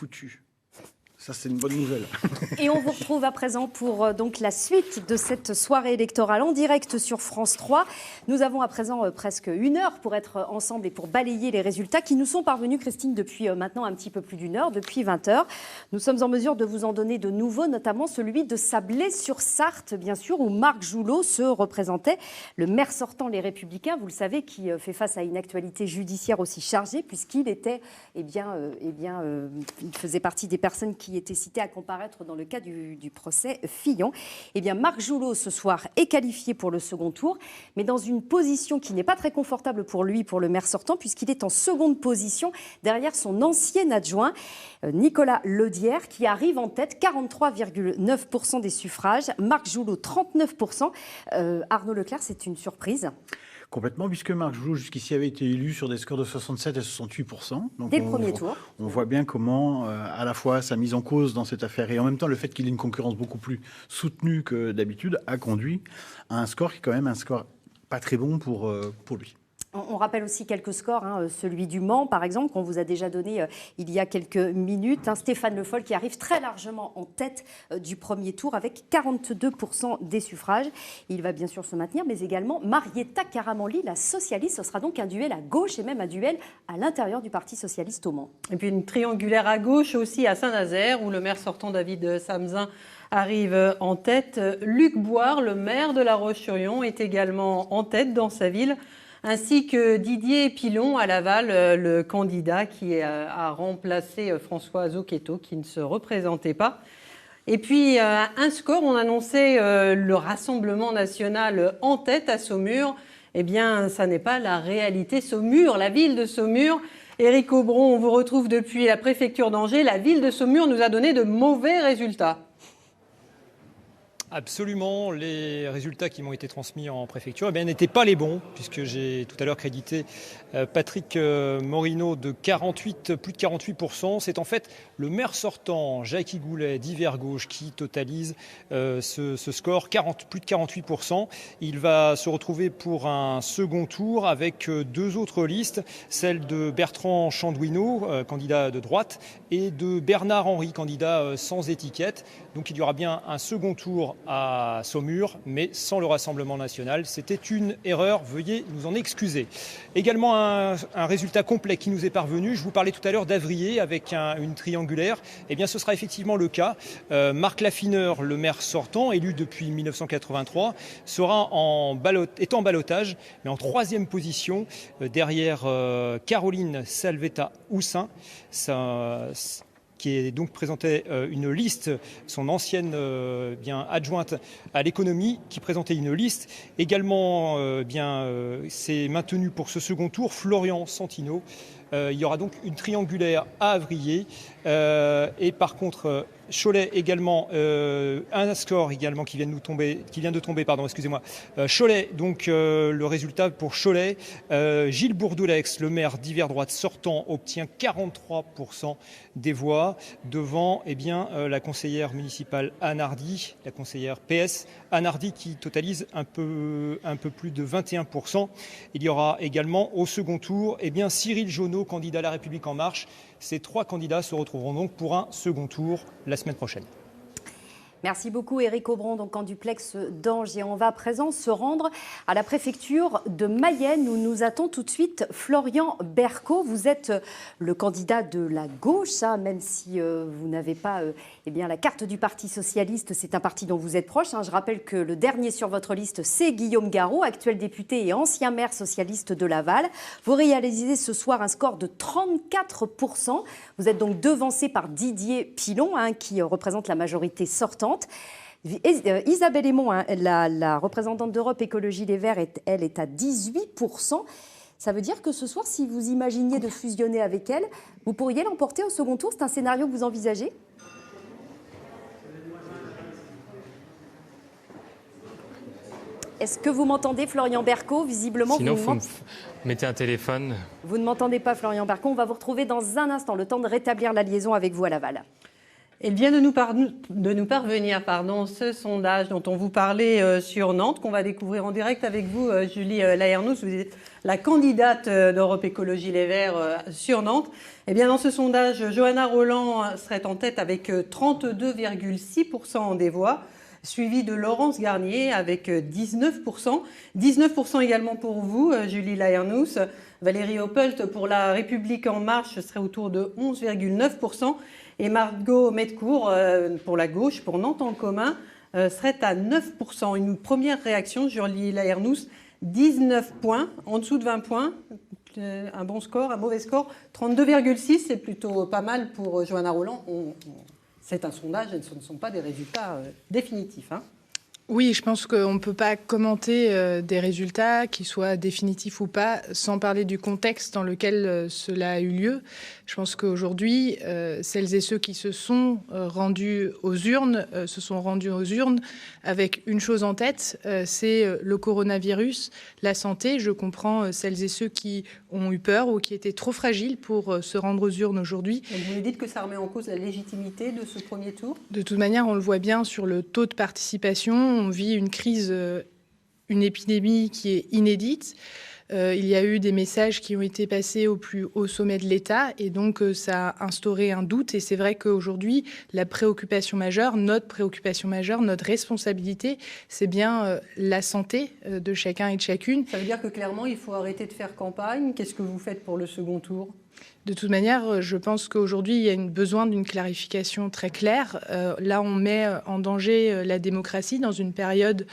foutu. Ça, c'est une bonne nouvelle. Et on vous retrouve à présent pour donc la suite de cette soirée électorale en direct sur France 3. Nous avons à présent presque 1 heure pour être ensemble et pour balayer les résultats qui nous sont parvenus, Christine, depuis maintenant un petit peu plus d'1 heure, depuis 20 heures. Nous sommes en mesure de vous en donner de nouveaux, notamment celui de Sablé-sur-Sarthe, bien sûr, où Marc Joulot se représentait, le maire sortant Les Républicains, vous le savez, qui fait face à une actualité judiciaire aussi chargée, puisqu'il était, il faisait partie des personnes qui était cité à comparaître dans le cas du procès Fillon. Eh bien, Marc Joulot, ce soir, est qualifié pour le second tour, mais dans une position qui n'est pas très confortable pour lui, pour le maire sortant, puisqu'il est en seconde position derrière son ancien adjoint, Nicolas Ledière, qui arrive en tête, 43,9% des suffrages. Marc Joulot, 39%. Arnaud Leclerc, c'est une surprise. Complètement, puisque Marc Joulot, jusqu'ici, avait été élu sur des scores de 67 à 68%. Donc dès le premier tour. On voit bien comment, à la fois, sa mise en cause dans cette affaire et en même temps, le fait qu'il ait une concurrence beaucoup plus soutenue que d'habitude a conduit à un score qui est quand même un score pas très bon pour lui. On rappelle aussi quelques scores, celui du Mans par exemple, qu'on vous a déjà donné il y a quelques minutes. Stéphane Le Foll qui arrive très largement en tête du premier tour avec 42% des suffrages. Il va bien sûr se maintenir, mais également Marietta Caramanli, la socialiste. Ce sera donc un duel à gauche et même un duel à l'intérieur du Parti socialiste au Mans. Et puis une triangulaire à gauche aussi à Saint-Nazaire, où le maire sortant David Samzin arrive en tête. Luc Boire, le maire de La Roche-sur-Yon, est également en tête dans sa ville, ainsi que Didier Pilon à Laval, le candidat qui a remplacé François Zocchetto, qui ne se représentait pas. Et puis, un score, on annonçait le Rassemblement national en tête à Saumur. Eh bien, ça n'est pas la réalité. Saumur, la ville de Saumur. Éric Aubron, on vous retrouve depuis la préfecture d'Angers. La ville de Saumur nous a donné de mauvais résultats. Absolument, les résultats qui m'ont été transmis en préfecture n'étaient pas les bons, puisque j'ai tout à l'heure crédité Patrick Morino de plus de 48%. C'est en fait le maire sortant, Jacques Goulet, d'Hiver Gauche, qui totalise ce score, plus de 48%. Il va se retrouver pour un second tour avec 2 autres listes, celle de Bertrand Chandouineau, candidat de droite, et de Bernard Henry, candidat sans étiquette. Donc il y aura bien un second tour à Saumur, mais sans le Rassemblement national. C'était une erreur, veuillez nous en excuser. Également un résultat complet qui nous est parvenu. Je vous parlais tout à l'heure d'Avrier avec une triangulaire. Eh bien, ce sera effectivement le cas. Marc Laffineur, le maire sortant, élu depuis 1983, est en ballottage, mais en 3e position, derrière Caroline Salvetta-Houssin, qui donc présentait une liste, son ancienne adjointe à l'économie, qui présentait une liste. Également, s'est maintenu pour ce second tour Florian Santino. Il y aura donc une triangulaire à Avrier. Et par contre, Cholet également, un score également qui vient de tomber, excusez-moi. Cholet, donc le résultat pour Cholet, Gilles Bourdoulex, le maire d'Hiver Droite sortant, obtient 43% des voix devant la conseillère municipale Anne Hardy, la conseillère PS Anne Hardy qui totalise un peu plus de 21%. Il y aura également au second tour Cyril Jonot, candidat à La République En Marche. Ces 3 candidats se retrouveront donc pour un second tour la semaine prochaine. Merci beaucoup Éric Aubron, donc en duplex d'Angers. On va à présent se rendre à la préfecture de Mayenne où nous attend tout de suite Florian Berco. Vous êtes le candidat de la gauche, même si vous n'avez pas la carte du Parti socialiste. C'est un parti dont vous êtes proche. Je rappelle que le dernier sur votre liste, c'est Guillaume Garot, actuel député et ancien maire socialiste de Laval. Vous réalisez ce soir un score de 34%. Vous êtes donc devancé par Didier Pilon, qui représente la majorité sortante. Isabelle Aymon, la représentante d'Europe Écologie Les Verts, elle est à 18%. Ça veut dire que ce soir, si vous imaginiez de fusionner avec elle, vous pourriez l'emporter au second tour. C'est un scénario que vous envisagez ? Est-ce que vous m'entendez, Florian Berco ? Visiblement, sinon, vous mettez un téléphone. Vous ne m'entendez pas, Florian Berco. On va vous retrouver dans un instant, le temps de rétablir la liaison avec vous à Laval. Il vient de nous parvenir ce sondage dont on vous parlait sur Nantes, qu'on va découvrir en direct avec vous, Julie Laernous. Vous êtes la candidate d'Europe Écologie Les Verts sur Nantes. Eh bien, dans ce sondage, Johanna Rolland serait en tête avec 32,6% des voix, suivie de Laurence Garnier avec 19%. 19% également pour vous, Julie Laernous. Valérie Opelt pour La République En Marche serait autour de 11,9%. Et Margot Metcourt, pour la gauche, pour Nantes en commun, serait à 9%. Une première réaction, Julie Laernous, 19 points, en dessous de 20 points. Un bon score, un mauvais score. 32,6, c'est plutôt pas mal pour Johanna Rolland. C'est un sondage et ce ne sont pas des résultats définitifs. Oui, je pense qu'on ne peut pas commenter des résultats, qu'ils soient définitifs ou pas, sans parler du contexte dans lequel cela a eu lieu. Je pense qu'aujourd'hui, celles et ceux qui se sont rendus aux urnes avec une chose en tête, c'est le coronavirus, la santé. Je comprends celles et ceux qui ont eu peur ou qui étaient trop fragiles pour se rendre aux urnes aujourd'hui. Donc vous nous dites que ça remet en cause la légitimité de ce premier tour ? De toute manière, on le voit bien sur le taux de participation. On vit une crise, une épidémie qui est inédite. Il y a eu des messages qui ont été passés au plus haut sommet de l'État et donc ça a instauré un doute. Et c'est vrai qu'aujourd'hui, la préoccupation majeure, notre responsabilité, c'est bien la santé de chacun et de chacune. Ça veut dire que clairement, il faut arrêter de faire campagne. Qu'est-ce que vous faites pour le second tour ? De toute manière, je pense qu'aujourd'hui, il y a besoin d'une clarification très claire. Là, on met en danger la démocratie dans une période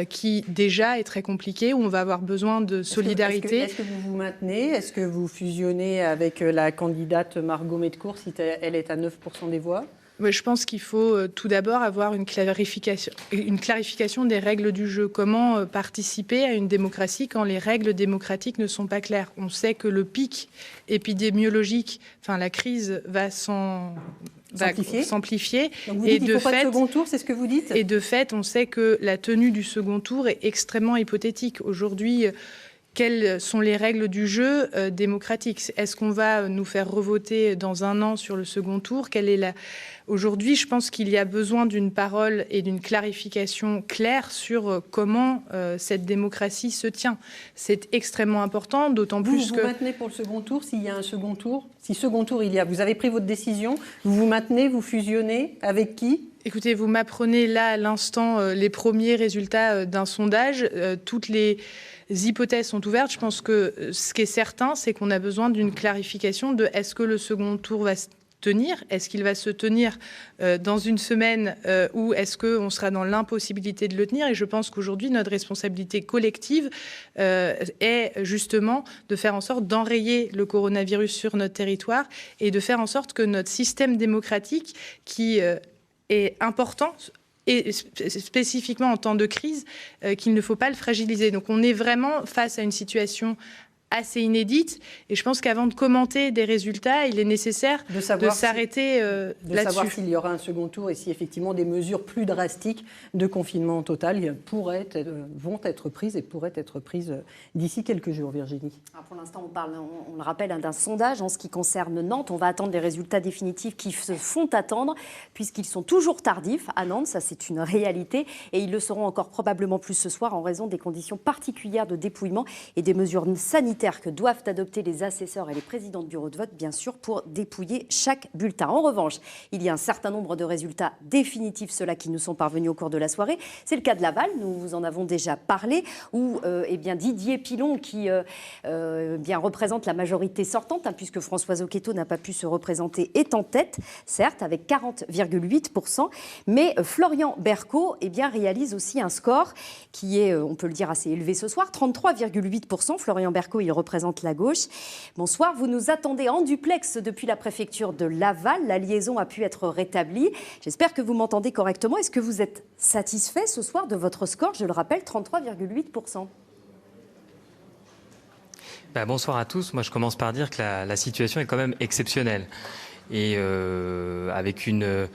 qui déjà est très compliquée, où on va avoir besoin de solidarité. Est-ce que vous vous maintenez ? Est-ce que vous fusionnez avec la candidate Margot Metcourt si elle est à 9% des voix ? Oui, je pense qu'il faut tout d'abord avoir une clarification des règles du jeu. Comment participer à une démocratie quand les règles démocratiques ne sont pas claires ? On sait que le pic épidémiologique, la crise va s'amplifier. Donc vous dites qu'il ne faut pas de second tour, c'est ce que vous dites ? Et de fait, on sait que la tenue du second tour est extrêmement hypothétique. Aujourd'hui, quelles sont les règles du jeu démocratique ? Est-ce qu'on va nous faire revoter dans un an sur le second tour ? Aujourd'hui, je pense qu'il y a besoin d'une parole et d'une clarification claire sur comment cette démocratie se tient. C'est extrêmement important, d'autant plus que... Vous maintenez pour le second tour, s'il y a un second tour ? Si second tour il y a, vous avez pris votre décision, vous vous maintenez, vous fusionnez, avec qui ? Écoutez, vous m'apprenez là à l'instant les premiers résultats d'un sondage. Toutes les hypothèses sont ouvertes. Je pense que ce qui est certain, c'est qu'on a besoin d'une clarification de est-ce que le second tour va se tenir ? Est-ce qu'il va se tenir dans une semaine ou est-ce qu'on sera dans l'impossibilité de le tenir ? Et je pense qu'aujourd'hui, notre responsabilité collective est justement de faire en sorte d'enrayer le coronavirus sur notre territoire et de faire en sorte que notre système démocratique qui est important et spécifiquement en temps de crise, qu'il ne faut pas le fragiliser. Donc on est vraiment face à une situation assez inédite. Et je pense qu'avant de commenter des résultats, il est nécessaire de s'arrêter là-dessus. De savoir s'il y aura un second tour et si effectivement des mesures plus drastiques de confinement total vont être prises et pourraient être prises d'ici quelques jours, Virginie. Alors pour l'instant, on le rappelle, d'un sondage en ce qui concerne Nantes. On va attendre les résultats définitifs qui se font attendre puisqu'ils sont toujours tardifs à Nantes. Ça, c'est une réalité. Et ils le seront encore probablement plus ce soir en raison des conditions particulières de dépouillement et des mesures sanitaires que doivent adopter les assesseurs et les présidents de bureaux de vote, bien sûr, pour dépouiller chaque bulletin. En revanche, il y a un certain nombre de résultats définitifs, ceux-là qui nous sont parvenus au cours de la soirée. C'est le cas de Laval, nous vous en avons déjà parlé, où Didier Pilon, qui représente la majorité sortante, puisque Françoise Oqueto n'a pas pu se représenter, est en tête, certes, avec 40,8%, mais Florian Bercaud réalise aussi un score qui est, on peut le dire, assez élevé ce soir, 33,8%. Florian Bercaud, il représente la gauche. Bonsoir, vous nous attendez en duplex depuis la préfecture de Laval. La liaison a pu être rétablie. J'espère que vous m'entendez correctement. Est-ce que vous êtes satisfait ce soir de votre score ? Je le rappelle, 33,8%. Bonsoir à tous. Moi, je commence par dire que la situation est quand même exceptionnelle. Et avec une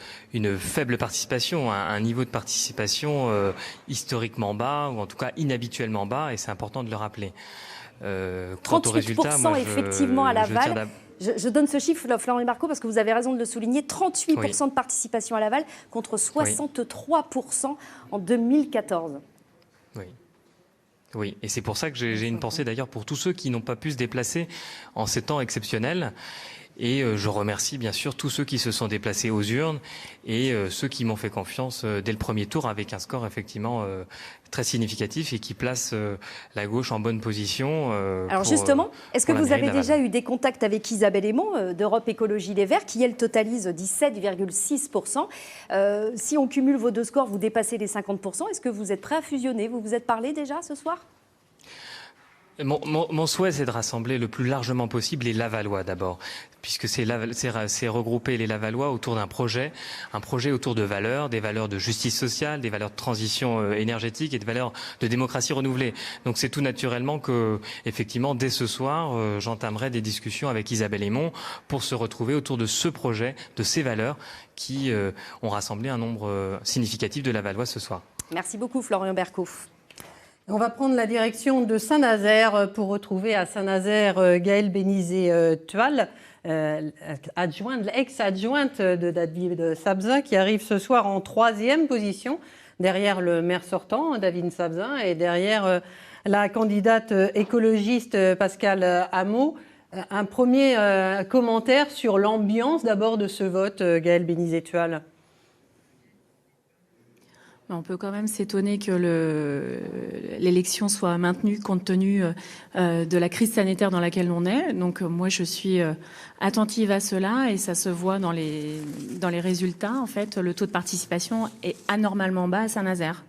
faible participation, un niveau de participation historiquement bas, ou en tout cas inhabituellement bas, et c'est important de le rappeler. 38% effectivement à Laval. Je donne ce chiffre, Florian Bercaud, parce que vous avez raison de le souligner. 38% de participation à Laval contre 63% en 2014. Oui. Oui, et c'est pour ça que j'ai une pensée d'ailleurs pour tous ceux qui n'ont pas pu se déplacer en ces temps exceptionnels. Et je remercie bien sûr tous ceux qui se sont déplacés aux urnes et ceux qui m'ont fait confiance dès le premier tour avec un score effectivement très significatif et qui place la gauche en bonne position. Alors justement, est-ce que vous avez déjà eu des contacts avec Isabelle Aymon d'Europe Écologie Les Verts qui, elle, totalise 17,6%. Si on cumule vos deux scores, vous dépassez les 50%. Est-ce que vous êtes prêt à fusionner? Vous vous êtes parlé déjà ce soir? Mon souhait, c'est de rassembler le plus largement possible les Lavallois d'abord, puisque c'est regrouper les Lavallois autour d'un projet, un projet autour de valeurs, des valeurs de justice sociale, des valeurs de transition énergétique et des valeurs de démocratie renouvelée. Donc c'est tout naturellement que, effectivement, dès ce soir, j'entamerai des discussions avec Isabelle Aymon pour se retrouver autour de ce projet, de ces valeurs qui ont rassemblé un nombre significatif de Lavallois ce soir. Merci beaucoup, Florian Bercaud. On va prendre la direction de Saint-Nazaire pour retrouver à Saint-Nazaire Gaëlle Bénizet-Tual, ex-adjointe de David Sabzin, qui arrive ce soir en 3e position, derrière le maire sortant, David Sabzin, et derrière la candidate écologiste Pascale Hameau. Un premier commentaire sur l'ambiance d'abord de ce vote, Gaëlle Bénizet-Tual. On peut quand même s'étonner que l'élection soit maintenue compte tenu de la crise sanitaire dans laquelle on est. Donc moi, je suis attentive à cela et ça se voit dans les résultats. En fait, le taux de participation est anormalement bas à Saint-Nazaire.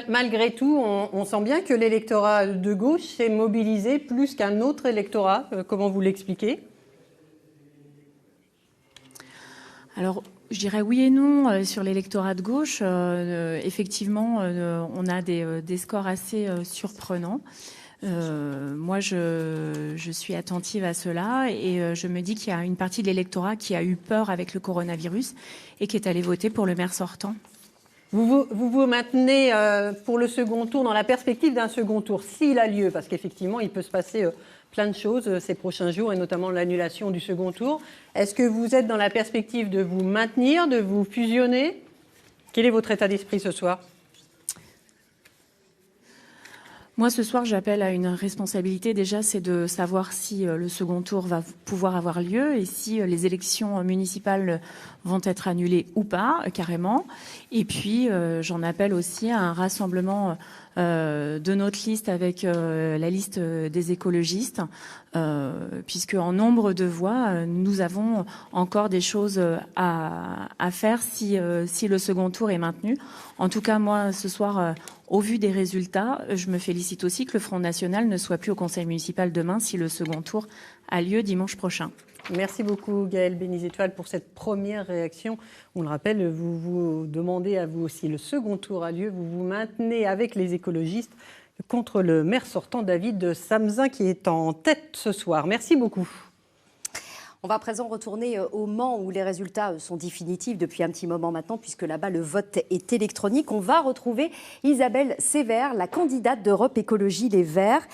Malgré tout, on sent bien que l'électorat de gauche s'est mobilisé plus qu'un autre électorat. Comment vous l'expliquez ? Alors, je dirais oui et non sur l'électorat de gauche. Effectivement, on a des scores assez surprenants. Moi, je suis attentive à cela et je me dis qu'il y a une partie de l'électorat qui a eu peur avec le coronavirus et qui est allé voter pour le maire sortant. Vous maintenez pour le second tour, dans la perspective d'un second tour, s'il a lieu, parce qu'effectivement, il peut se passer plein de choses ces prochains jours, et notamment l'annulation du second tour. Est-ce que vous êtes dans la perspective de vous maintenir, de vous fusionner ? Quel est votre état d'esprit ce soir ? Moi, ce soir, j'appelle à une responsabilité. Déjà, c'est de savoir si le second tour va pouvoir avoir lieu et si les élections municipales vont être annulées ou pas, carrément. Et puis, j'en appelle aussi à un rassemblement de notre liste avec la liste des écologistes, puisque en nombre de voix, nous avons encore des choses à faire si le second tour est maintenu. En tout cas, moi, ce soir, au vu des résultats, je me félicite aussi que le Front National ne soit plus au Conseil municipal demain si le second tour a lieu dimanche prochain. Merci beaucoup Gaëlle Bénizet-Tual pour cette première réaction. On le rappelle, vous vous demandez à vous aussi, le second tour a lieu, vous vous maintenez avec les écologistes contre le maire sortant David Sabzin qui est en tête ce soir. Merci beaucoup. On va à présent retourner au Mans où les résultats sont définitifs depuis un petit moment maintenant puisque là-bas le vote est électronique. On va retrouver Isabelle Sévère, la candidate d'Europe Écologie Les Verts.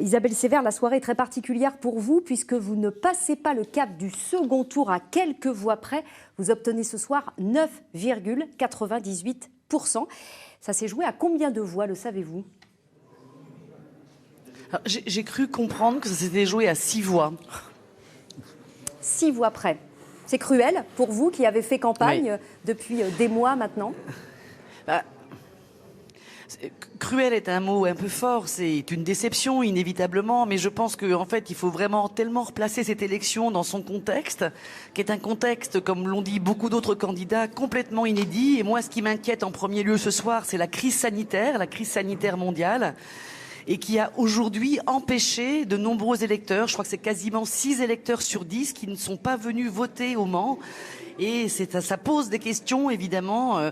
Isabelle Sévère, la soirée est très particulière pour vous puisque vous ne passez pas le cap du second tour à quelques voix près. Vous obtenez ce soir 9,98%. Ça s'est joué à combien de voix, le savez-vous ? J'ai cru comprendre que ça s'était joué à 6 voix. 6 voix près. C'est cruel pour vous qui avez fait campagne depuis des mois maintenant. Cruel est un mot un peu fort, c'est une déception inévitablement, mais je pense qu'en fait il faut vraiment tellement replacer cette élection dans son contexte, qui est un contexte, comme l'ont dit beaucoup d'autres candidats, complètement inédit. Et moi ce qui m'inquiète en premier lieu ce soir, c'est la crise sanitaire mondiale, et qui a aujourd'hui empêché de nombreux électeurs, je crois que c'est quasiment 6 électeurs sur 10 qui ne sont pas venus voter au Mans. Et ça pose des questions évidemment,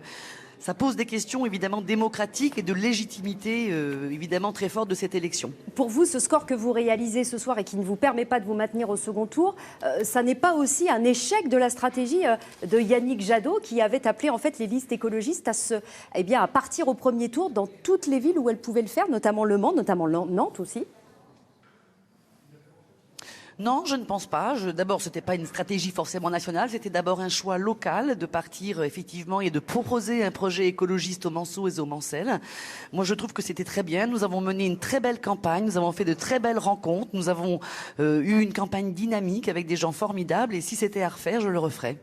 démocratiques et de légitimité évidemment très forte de cette élection. Pour vous, ce score que vous réalisez ce soir et qui ne vous permet pas de vous maintenir au second tour, ça n'est pas aussi un échec de la stratégie de Yannick Jadot qui avait appelé en fait les listes écologistes à partir au premier tour dans toutes les villes où elles pouvaient le faire, notamment Le Mans, notamment Nantes aussi? Non, je ne pense pas. D'abord, c'était pas une stratégie forcément nationale, c'était d'abord un choix local de partir effectivement et de proposer un projet écologiste aux Manceaux et aux Mancelles. Moi, je trouve que c'était très bien. Nous avons mené une très belle campagne, nous avons fait de très belles rencontres, nous avons eu une campagne dynamique avec des gens formidables et si c'était à refaire, je le referais.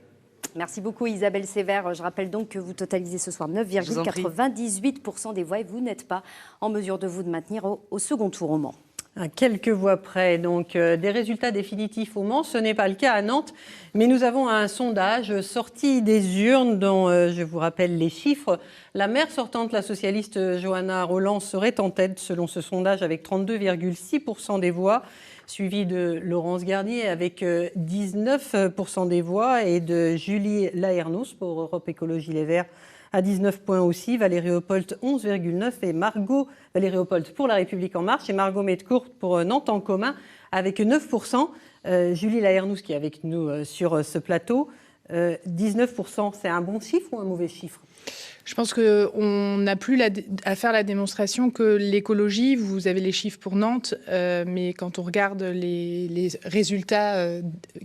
Merci beaucoup Isabelle Sévère. Je rappelle donc que vous totalisez ce soir 9,98% des voix et vous n'êtes pas en mesure de vous maintenir au second tour au Mans. À quelques voix près, donc des résultats définitifs au Mans, ce n'est pas le cas à Nantes, mais nous avons un sondage sorti des urnes dont je vous rappelle les chiffres. La maire sortante, la socialiste Johanna Rolland, serait en tête selon ce sondage avec 32,6% des voix, suivie de Laurence Garnier avec 19% des voix et de Julie Laernouz pour Europe Écologie Les Verts à 19 points aussi, Valérie Oppolt 11,9 et Valérie Oppolt pour La République En Marche et Margot Metcourt pour Nantes en commun avec 9%. Julie Laernouz qui est avec nous sur ce plateau, 19%, c'est un bon chiffre ou un mauvais chiffre ? Je pense qu'on n'a plus à faire la démonstration que l'écologie, vous avez les chiffres pour Nantes, mais quand on regarde les résultats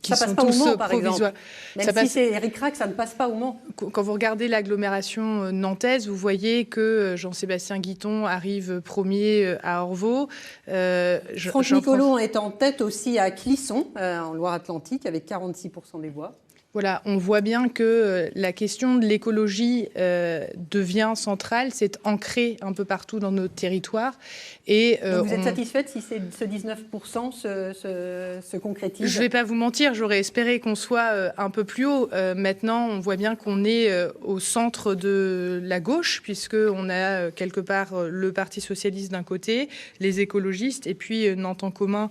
qui sont tous provisoires... Même si c'est ric-rac, ça ne passe pas au Mans. Quand vous regardez l'agglomération nantaise, vous voyez que Jean-Sébastien Guiton arrive premier à Orvault. Franck Niccolot est en tête aussi à Clisson, en Loire-Atlantique, avec 46% des voix. Voilà, on voit bien que la question de l'écologie devient centrale, c'est ancré un peu partout dans notre territoire. Et, donc vous êtes satisfaite si ce 19% se concrétise ? Je ne vais pas vous mentir, j'aurais espéré qu'on soit un peu plus haut. Maintenant, on voit bien qu'on est au centre de la gauche, puisqu'on a quelque part le Parti socialiste d'un côté, les écologistes, et puis Nantes en commun,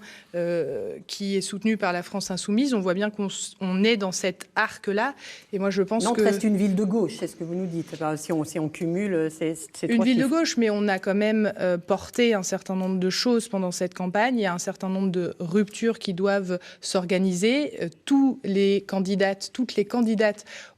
qui est soutenu par la France insoumise. On voit bien qu'on est dans cette arc-là. Et moi, je pense Nantes reste une ville de gauche, c'est ce que vous nous dites. Enfin, si on cumule ces une ville de gauche, mais on a quand même porté un certain nombre de choses pendant cette campagne. Il y a un certain nombre de ruptures qui doivent s'organiser. Toutes les candidates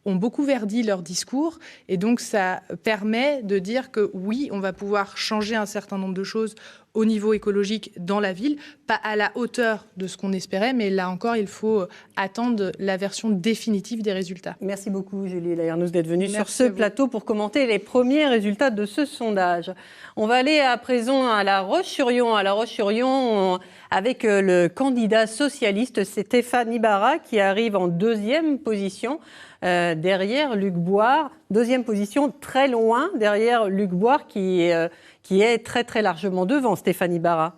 ont beaucoup verdi leur discours. Et donc, ça permet de dire que oui, on va pouvoir changer un certain nombre de choses au niveau écologique dans la ville, pas à la hauteur de ce qu'on espérait, mais là encore, il faut attendre la version définitive des résultats. Merci beaucoup, Julie Laernouz, d'être venue sur ce plateau pour commenter les premiers résultats de ce sondage. On va aller à présent à La Roche-sur-Yon. À La Roche-sur-Yon, avec le candidat socialiste Stéphane Ibarra, qui arrive en deuxième position, derrière Luc Boire. Deuxième position, très loin, derrière Luc Boire, qui est très très largement devant Stéphane Ibarra.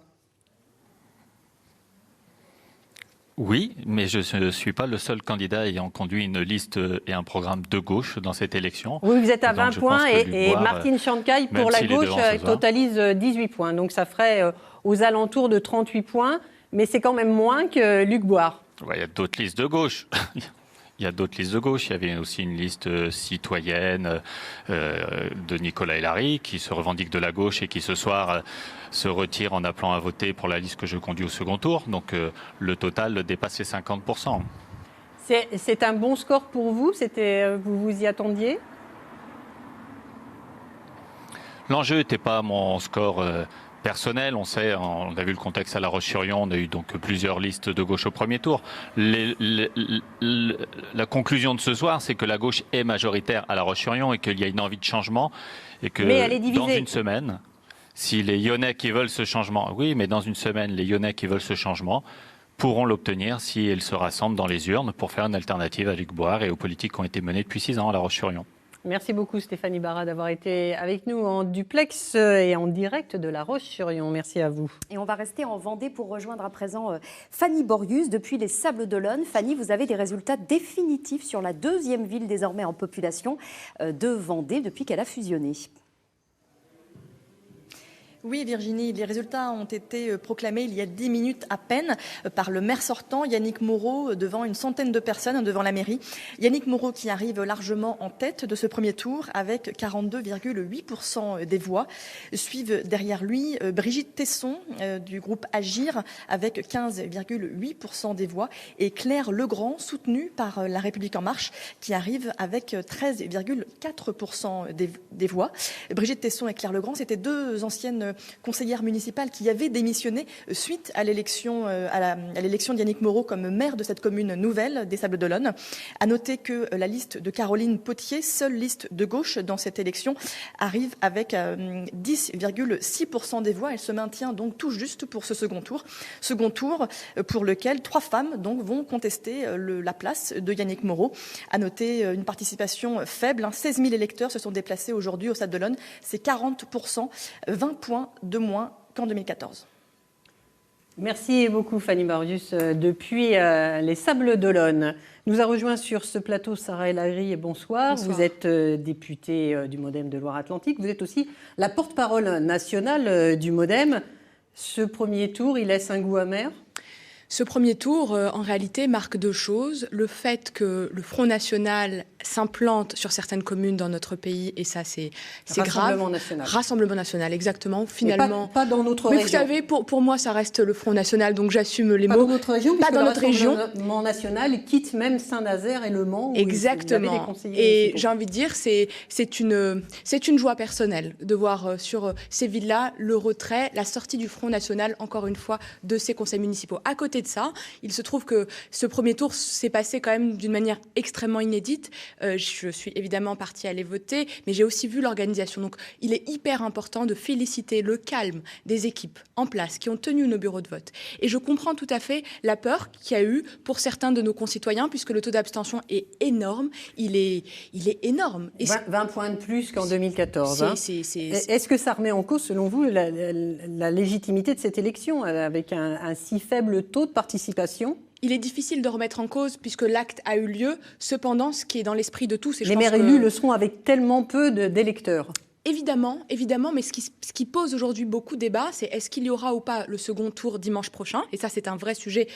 Oui, mais je ne suis pas le seul candidat ayant conduit une liste et un programme de gauche dans cette élection. Oui, vous êtes à 20 points et Martine Chantecaille pour la gauche totalise 18 points. Donc ça ferait aux alentours de 38 points, mais c'est quand même moins que Luc Boire. Ouais, il y a d'autres listes de gauche. Il y a d'autres listes de gauche. Il y avait aussi une liste citoyenne de Nicolas Hellary qui se revendique de la gauche et qui ce soir se retire en appelant à voter pour la liste que je conduis au second tour. Donc le total dépasse les 50%. C'est un bon score pour vous ? Vous vous y attendiez ? L'enjeu n'était pas mon score personnel. On sait, on a vu le contexte à La Roche-sur-Yon, on a eu donc plusieurs listes de gauche au premier tour. La conclusion de ce soir, c'est que la gauche est majoritaire à La Roche-sur-Yon et qu'il y a une envie de changement et que dans une semaine, si les Yonnais qui veulent ce changement, oui, mais dans une semaine, les Yonnais qui veulent ce changement pourront l'obtenir si ils se rassemblent dans les urnes pour faire une alternative à Luc Boire et aux politiques qui ont été menées depuis 6 ans à La Roche-sur-Yon. Merci beaucoup Stéphane Ibarra d'avoir été avec nous en duplex et en direct de La Roche-sur-Yon. Merci à vous. Et on va rester en Vendée pour rejoindre à présent Fanny Borius depuis les Sables d'Olonne. Fanny, vous avez des résultats définitifs sur la deuxième ville désormais en population de Vendée depuis qu'elle a fusionné. Oui, Virginie, les résultats ont été proclamés il y a 10 minutes à peine par le maire sortant, Yannick Moreau, devant une centaine de personnes devant la mairie. Yannick Moreau qui arrive largement en tête de ce premier tour avec 42,8% des voix. Suivent derrière lui Brigitte Tesson du groupe Agir avec 15,8% des voix et Claire Legrand, soutenue par La République En Marche, qui arrive avec 13,4% des voix. Brigitte Tesson et Claire Legrand, c'était deux anciennes ancienne conseillère municipale qui avait démissionné suite à l'élection d'Yannick Moreau comme maire de cette commune nouvelle des Sables-d'Olonne. À noter que la liste de Caroline Potier, seule liste de gauche dans cette élection, arrive avec 10,6% des voix. Elle se maintient donc tout juste pour ce second tour. Second tour pour lequel 3 femmes donc vont contester la place de Yannick Moreau. À noter une participation faible, 16 000 électeurs se sont déplacés aujourd'hui au Stade de l'Olonne. C'est 40%, 20 points de moins qu'en 2014. Merci beaucoup Fanny Marius depuis les Sables-d'Olonne. Nous a rejoint sur ce plateau Sarah El Haïry. Bonsoir. Vous êtes députée du MoDem de Loire-Atlantique. Vous êtes aussi la porte-parole nationale du MoDem. Ce premier tour, il laisse un goût amer ? Ce premier tour, en réalité, marque 2 choses. Le fait que le Front National s'implante sur certaines communes dans notre pays, et ça, c'est grave. Rassemblement national. Rassemblement national, exactement. Finalement, pas dans notre région. Mais vous savez, pour moi, ça reste le Front National, donc j'assume les mots. Pas dans notre région, pas dans notre région. Le Rassemblement national quitte même Saint-Nazaire et Le Mans. Exactement. Et j'ai envie de dire, c'est une joie personnelle de voir sur ces villes-là le retrait, la sortie du Front National, encore une fois, de ces conseils municipaux. À côté de ça, il se trouve que ce premier tour s'est passé quand même d'une manière extrêmement inédite. Je suis évidemment partie aller voter, mais j'ai aussi vu l'organisation. Donc, il est hyper important de féliciter le calme des équipes en place qui ont tenu nos bureaux de vote. Et je comprends tout à fait la peur qu'il y a eu pour certains de nos concitoyens, puisque le taux d'abstention est énorme. Il est énorme. Et 20 points de plus qu'en 2014. Est-ce que ça remet en cause, selon vous, la légitimité de cette élection avec un si faible taux de participation ? Il est difficile de remettre en cause puisque l'acte a eu lieu. Cependant, ce qui est dans l'esprit de tous... Les maires élus le seront avec tellement peu d'électeurs. Évidemment, mais ce qui pose aujourd'hui beaucoup de débats, c'est est-ce qu'il y aura ou pas le second tour dimanche prochain ? Et ça, c'est un vrai sujet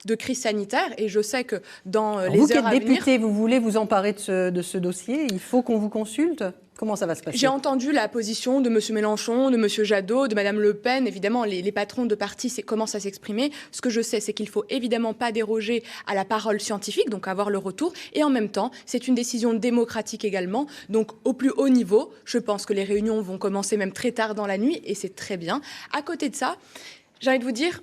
de crise sanitaire. Et je sais que dans les heures à venir... Vous qui êtes député, vous voulez vous emparer de ce dossier ? Il faut qu'on vous consulte ? Comment ça va se passer ? J'ai entendu la position de M. Mélenchon, de M. Jadot, de Mme Le Pen. Évidemment, les patrons de partis commencent à s'exprimer. Ce que je sais, c'est qu'il ne faut évidemment pas déroger à la parole scientifique, donc avoir le retour. Et en même temps, c'est une décision démocratique également. Donc, au plus haut niveau, je pense que les réunions vont commencer même très tard dans la nuit, et c'est très bien. À côté de ça, j'ai envie de vous dire...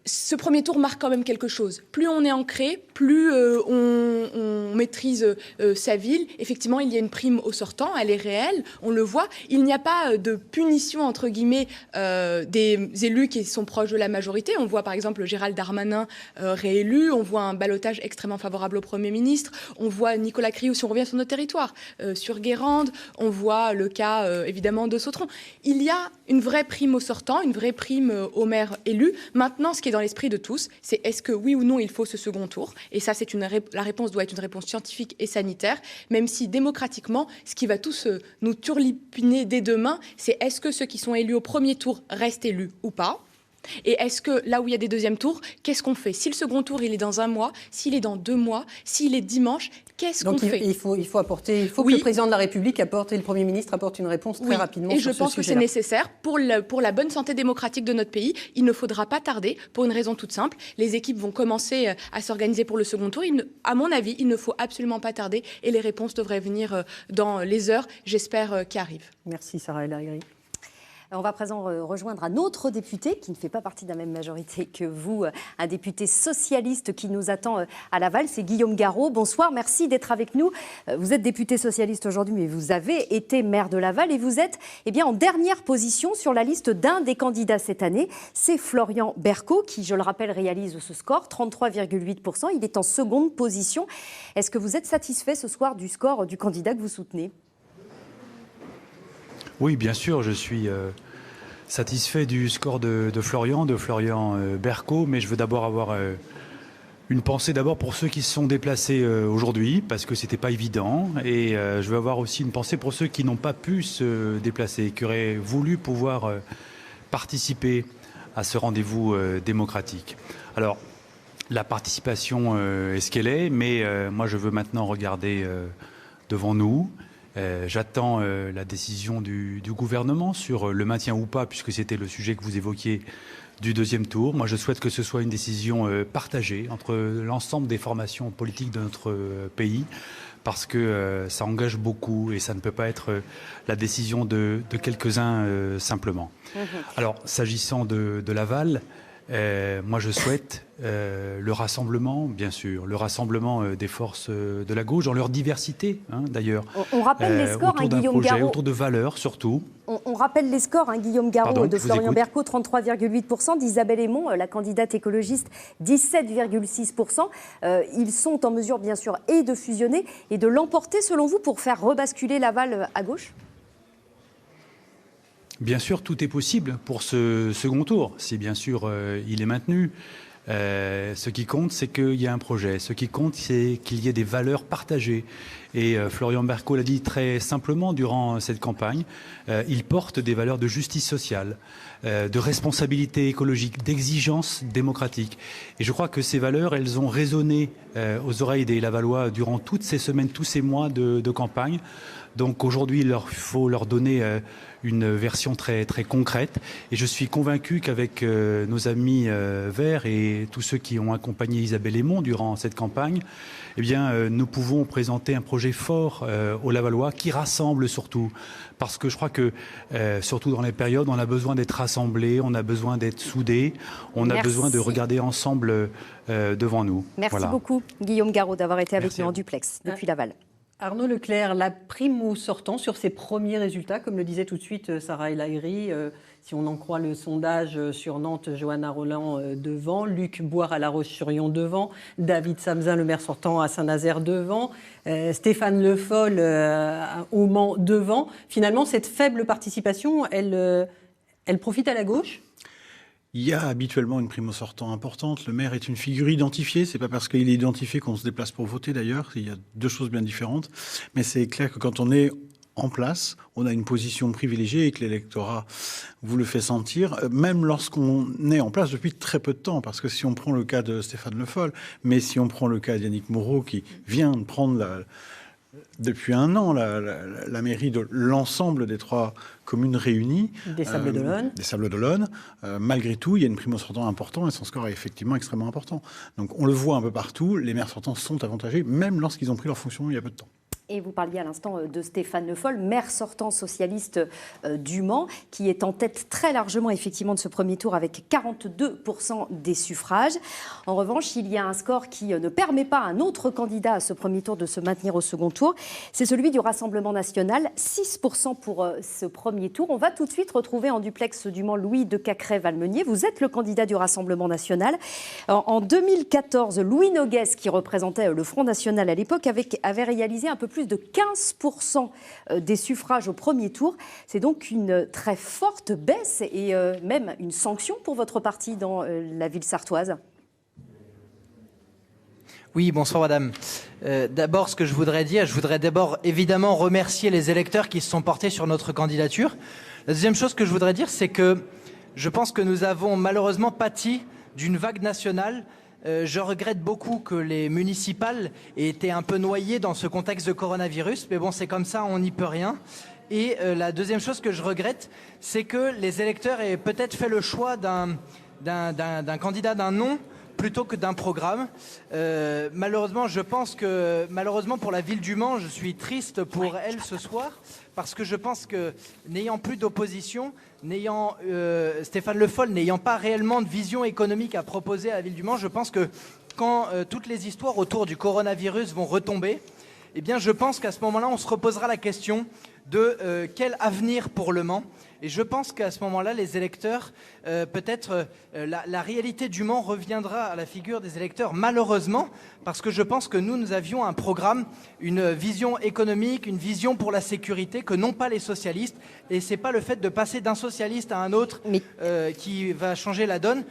ce premier tour marque quand même quelque chose. Plus on est ancré, plus on maîtrise sa ville. Effectivement, il y a une prime au sortant, elle est réelle, on le voit. Il n'y a pas de punition, entre guillemets, des élus qui sont proches de la majorité. On voit par exemple Gérald Darmanin réélu, on voit un ballottage extrêmement favorable au Premier ministre, on voit Nicolas Crioux, si on revient sur notre territoire, sur Guérande, on voit le cas évidemment de Sautron. Il y a une vraie prime au sortant, une vraie prime aux maires élus. Maintenant, ce qui est dans l'esprit de tous, c'est est-ce que oui ou non il faut ce second tour ? Et ça, la réponse doit être une réponse scientifique et sanitaire, même si démocratiquement, ce qui va tous nous turlupiner dès demain, c'est est-ce que ceux qui sont élus au premier tour restent élus ou pas ? Et est-ce que là où il y a des deuxièmes tours, qu'est-ce qu'on fait ? Si le second tour, il est dans 1 mois, s'il est dans 2 mois, s'il est dimanche, qu'est-ce qu'on fait ? Il faut que le président de la République apporte et le Premier ministre apporte une réponse très rapidement sur ce sujet-là. Et je pense que c'est nécessaire pour la bonne santé démocratique de notre pays. Il ne faudra pas tarder pour une raison toute simple. Les équipes vont commencer à s'organiser pour le second tour. À mon avis, il ne faut absolument pas tarder et les réponses devraient venir dans les heures, j'espère, qui arrivent. Merci Sarah El Haïry. On va à présent rejoindre un autre député qui ne fait pas partie de la même majorité que vous, un député socialiste qui nous attend à Laval, c'est Guillaume Garot. Bonsoir, merci d'être avec nous. Vous êtes député socialiste aujourd'hui, mais vous avez été maire de Laval et vous êtes en dernière position sur la liste d'un des candidats cette année. C'est Florian Bercaud qui, je le rappelle, réalise ce score, 33,8%. Il est en seconde position. Est-ce que vous êtes satisfait ce soir du score du candidat que vous soutenez ? Oui, bien sûr, je suis satisfait du score de Florian Bercaud, mais je veux d'abord avoir une pensée pour ceux qui se sont déplacés aujourd'hui, parce que c'était pas évident, et je veux avoir aussi une pensée pour ceux qui n'ont pas pu se déplacer, qui auraient voulu pouvoir participer à ce rendez-vous démocratique. Alors, la participation est ce qu'elle est, mais moi je veux maintenant regarder devant nous. J'attends la décision du gouvernement sur le maintien ou pas, puisque c'était le sujet que vous évoquiez du deuxième tour. Moi, je souhaite que ce soit une décision partagée entre l'ensemble des formations politiques de notre pays, parce que ça engage beaucoup et ça ne peut pas être la décision de quelques-uns simplement. Alors, s'agissant de Laval, moi je souhaite le rassemblement, bien sûr, le rassemblement des forces de la gauche dans leur diversité, d'ailleurs. On rappelle les scores, autour d'un Guillaume projet, Garot. autour de valeurs surtout. On rappelle les scores, Guillaume Garot. Pardon, de Florian écoute. Bercot, 33,8%, d'Isabelle Aymon, la candidate écologiste, 17,6%. Ils sont en mesure, bien sûr, et de fusionner et de l'emporter, selon vous, pour faire rebasculer Laval à gauche ? Bien sûr, tout est possible pour ce second tour, si bien sûr il est maintenu. Ce qui compte, c'est qu'il y a un projet. Ce qui compte, c'est qu'il y ait des valeurs partagées. Et Florian Bercot l'a dit très simplement durant cette campagne. Il porte des valeurs de justice sociale, de responsabilité écologique, d'exigence démocratique. Et je crois que ces valeurs, elles ont résonné aux oreilles des Lavallois durant toutes ces semaines, tous ces mois de campagne. Donc aujourd'hui, il faut leur donner une version très, très concrète. Et je suis convaincu qu'avec nos amis Verts et tous ceux qui ont accompagné Isabelle Aymon durant cette campagne, eh bien, nous pouvons présenter un projet fort aux Lavallois qui rassemble surtout. Parce que je crois que, surtout dans les périodes, on a besoin d'être rassemblés, on a besoin d'être soudés, on a besoin de regarder ensemble devant nous. Merci beaucoup, Guillaume Garot, d'avoir été avec nous en duplex depuis Laval. Arnaud Leclerc, la primo sortant sur ses premiers résultats, comme le disait tout de suite Sarah El Haïry, si on en croit le sondage sur Nantes, Johanna Roland devant, Luc Boire à La Roche-sur-Yon devant, David Samzin, le maire sortant à Saint-Nazaire devant, Stéphane Le Foll au Mans devant. Finalement, cette faible participation, elle profite à la gauche ? Il y a habituellement une primo sortant importante. Le maire est une figure identifiée. C'est pas parce qu'il est identifié qu'on se déplace pour voter d'ailleurs. Il y a deux choses bien différentes. Mais c'est clair que quand on est en place, on a une position privilégiée et que l'électorat vous le fait sentir, même lorsqu'on est en place depuis très peu de temps. Parce que si on prend le cas de Stéphane Le Foll, mais si on prend le cas d'Yannick Moreau qui vient de prendre depuis un an la mairie de l'ensemble des 3 communes réunies. Des Sables-d'Olonne. Des Sables-d'Olonne. Malgré tout, il y a une primo sortant important et son score est effectivement extrêmement important. Donc on le voit un peu partout, les maires sortants sont avantagés, même lorsqu'ils ont pris leur fonction il y a peu de temps. Et vous parliez à l'instant de Stéphane Le Foll, maire sortant socialiste du Mans, qui est en tête très largement effectivement de ce premier tour avec 42% des suffrages. En revanche, il y a un score qui ne permet pas à un autre candidat à ce premier tour de se maintenir au second tour. C'est celui du Rassemblement national, 6% pour ce premier tour. On va tout de suite retrouver en duplex du Mans Louis de Cacré-Valmeunier. Vous êtes le candidat du Rassemblement national. En 2014, Louis Noguès, qui représentait le Front national à l'époque, avait réalisé un peu plus de 15% des suffrages au premier tour. C'est donc une très forte baisse et même une sanction pour votre parti dans la ville sartoise. Oui, bonsoir madame. D'abord, ce que je voudrais d'abord évidemment remercier les électeurs qui se sont portés sur notre candidature. La deuxième chose que je voudrais dire, c'est que je pense que nous avons malheureusement pâti d'une vague nationale. Je regrette beaucoup que les municipales aient été un peu noyées dans ce contexte de coronavirus, mais bon, c'est comme ça, on n'y peut rien. Et la deuxième chose que je regrette, c'est que les électeurs aient peut-être fait le choix d'un candidat, d'un nom, plutôt que d'un programme. Malheureusement, je pense que, malheureusement pour la ville du Mans, je suis triste pour elle ce soir, parce que je pense que, n'ayant plus d'opposition, Stéphane Le Foll n'ayant pas réellement de vision économique à proposer à la ville du Mans, je pense que quand toutes les histoires autour du coronavirus vont retomber, eh bien je pense qu'à ce moment-là, on se reposera la question de quel avenir pour Le Mans. Et je pense qu'à ce moment-là, les électeurs, peut-être la réalité du Mans reviendra à la figure des électeurs, malheureusement, parce que je pense que nous avions un programme, une vision économique, une vision pour la sécurité que n'ont pas les socialistes. Et c'est pas le fait de passer d'un socialiste à un autre qui va changer la donne.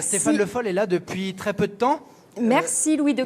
Stéphane Le Foll est là depuis très peu de temps. Merci Louis de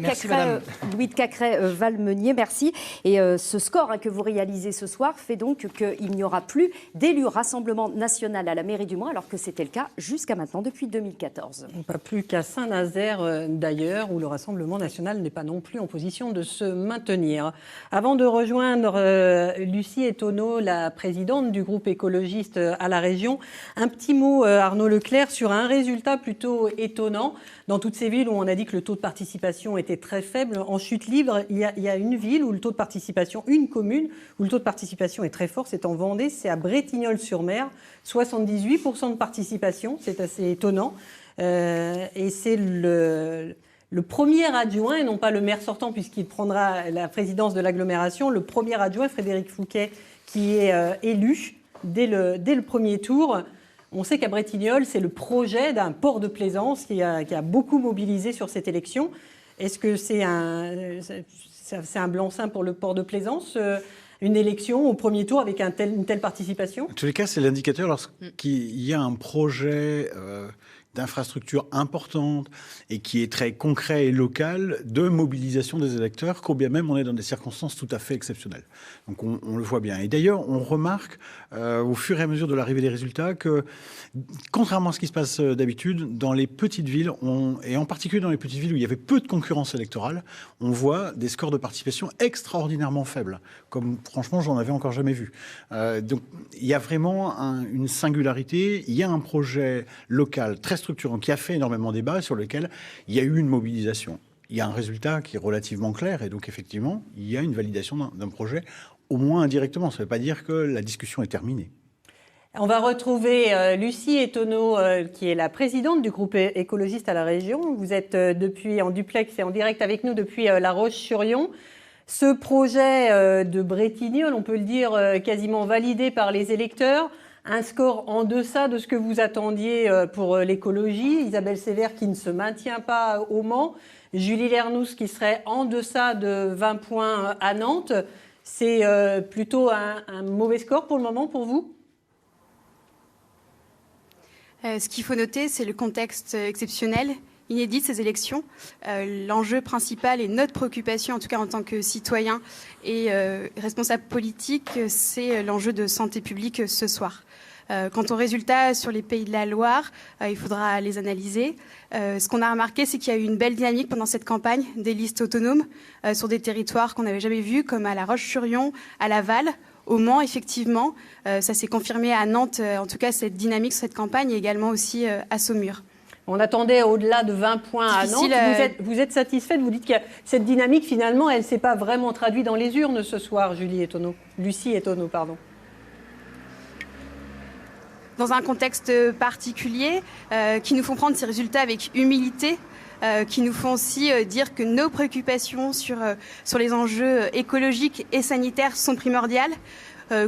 Cacré-Valmeunier, merci. Et ce score que vous réalisez ce soir fait donc qu'il n'y aura plus d'élu Rassemblement national à la mairie du Mans, alors que c'était le cas jusqu'à maintenant depuis 2014. Pas plus qu'à Saint-Nazaire d'ailleurs, où le Rassemblement national n'est pas non plus en position de se maintenir. Avant de rejoindre Lucie Etonneau, la présidente du groupe écologiste à la région, un petit mot Arnaud Leclerc sur un résultat plutôt étonnant. Dans toutes ces villes où on a dit que le taux de participation était très faible. En chute libre, il y a une ville où le taux de participation, une commune où le taux de participation est très fort, c'est en Vendée, c'est à Bretignolles-sur-Mer, 78% de participation, c'est assez étonnant. Et c'est le premier adjoint, et non pas le maire sortant, puisqu'il prendra la présidence de l'agglomération, le premier adjoint, Frédéric Fouquet, qui est élu dès le premier tour. On sait qu'à Bretignolles, c'est le projet d'un port de plaisance qui a beaucoup mobilisé sur cette élection. Est-ce que c'est un blanc-seing pour le port de plaisance, une élection au premier tour avec une telle participation? En tous les cas, c'est l'indicateur lorsqu'il y a un projet d'infrastructure importante et qui est très concret et local de mobilisation des électeurs, quand bien même on est dans des circonstances tout à fait exceptionnelles. Donc on le voit bien. Et d'ailleurs, on remarque au fur et à mesure de l'arrivée des résultats que, contrairement à ce qui se passe d'habitude, dans les petites villes, et en particulier dans les petites villes où il y avait peu de concurrence électorale, on voit des scores de participation extraordinairement faibles, comme franchement j'en avais encore jamais vu. Donc il y a vraiment une singularité, il y a un projet local très structurant qui a fait énormément débat, sur lequel il y a eu une mobilisation. Il y a un résultat qui est relativement clair et donc effectivement, il y a une validation d'un projet, au moins indirectement. Ça ne veut pas dire que la discussion est terminée. On va retrouver Lucie Etonneau, qui est la présidente du groupe écologiste à la région. Vous êtes depuis en duplex et en direct avec nous depuis La Roche-sur-Yon. Ce projet de Bretignolles, on peut le dire, quasiment validé par les électeurs. Un score en deçà de ce que vous attendiez pour l'écologie. Isabelle Sévère qui ne se maintient pas au Mans. Julie Lernous qui serait en deçà de 20 points à Nantes. C'est plutôt un mauvais score pour le moment pour vous? Ce qu'il faut noter, c'est le contexte exceptionnel, inédit de ces élections. L'enjeu principal et notre préoccupation, en tout cas en tant que citoyen et responsable politique, c'est l'enjeu de santé publique ce soir. Quant aux résultats sur les Pays de la Loire, il faudra les analyser. Ce qu'on a remarqué, c'est qu'il y a eu une belle dynamique pendant cette campagne, des listes autonomes sur des territoires qu'on n'avait jamais vus, comme à La Roche-sur-Yon, à Laval, au Mans, effectivement. Ça s'est confirmé à Nantes, en tout cas, cette dynamique sur cette campagne, et également aussi à Saumur. On attendait au-delà de 20 points à Nantes. Vous êtes satisfaite? Vous dites que cette dynamique, finalement, elle ne s'est pas vraiment traduite dans les urnes ce soir, Lucie Etonneau, pardon. Dans un contexte particulier, qui nous font prendre ces résultats avec humilité, qui nous font aussi dire que nos préoccupations sur les enjeux écologiques et sanitaires sont primordiales,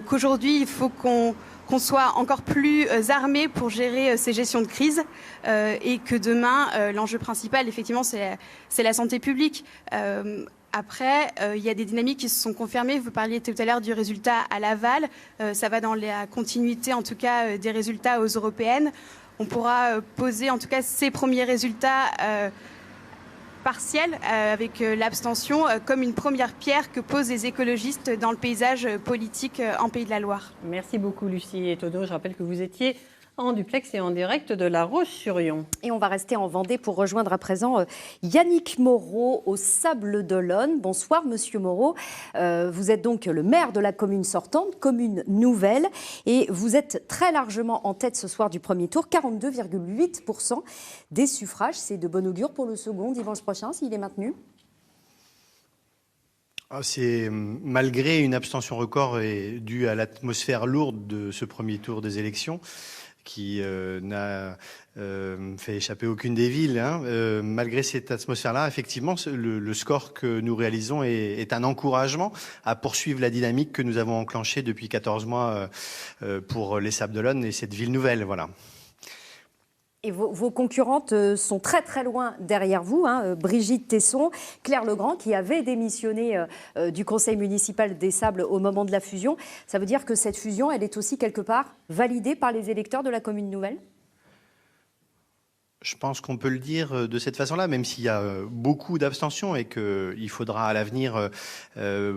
qu'aujourd'hui, il faut qu'on soit encore plus armés pour gérer ces gestions de crise et que demain, l'enjeu principal, effectivement, c'est la santé publique. Après, il y a des dynamiques qui se sont confirmées. Vous parliez tout à l'heure du résultat à Laval. Ça va dans la continuité, en tout cas, des résultats aux européennes. On pourra poser, en tout cas, ces premiers résultats partiels avec l'abstention comme une première pierre que posent les écologistes dans le paysage politique en Pays de la Loire. Merci beaucoup, Lucie Etonneau. Je rappelle que vous étiez en duplex et en direct de La Roche-sur-Yon. Et on va rester en Vendée pour rejoindre à présent Yannick Moreau au Sables-d'Olonne. Bonsoir Monsieur Moreau. Vous êtes donc le maire de la commune sortante, commune nouvelle, et vous êtes très largement en tête ce soir du premier tour, 42,8% des suffrages. C'est de bon augure pour le second dimanche prochain, s'il est maintenu? C'est malgré une abstention record due à l'atmosphère lourde de ce premier tour des élections, qui n'a fait échapper aucune des villes. Malgré cette atmosphère-là, effectivement, le score que nous réalisons est un encouragement à poursuivre la dynamique que nous avons enclenchée depuis 14 mois pour les Sables-d'Olonne et cette ville nouvelle. Voilà. Et vos concurrentes sont très très loin derrière vous, Brigitte Tesson, Claire Legrand, qui avait démissionné du conseil municipal des Sables au moment de la fusion. Ça veut dire que cette fusion, elle est aussi quelque part validée par les électeurs de la commune nouvelle ? Je pense qu'on peut le dire de cette façon-là, même s'il y a beaucoup d'abstention et qu'il faudra à l'avenir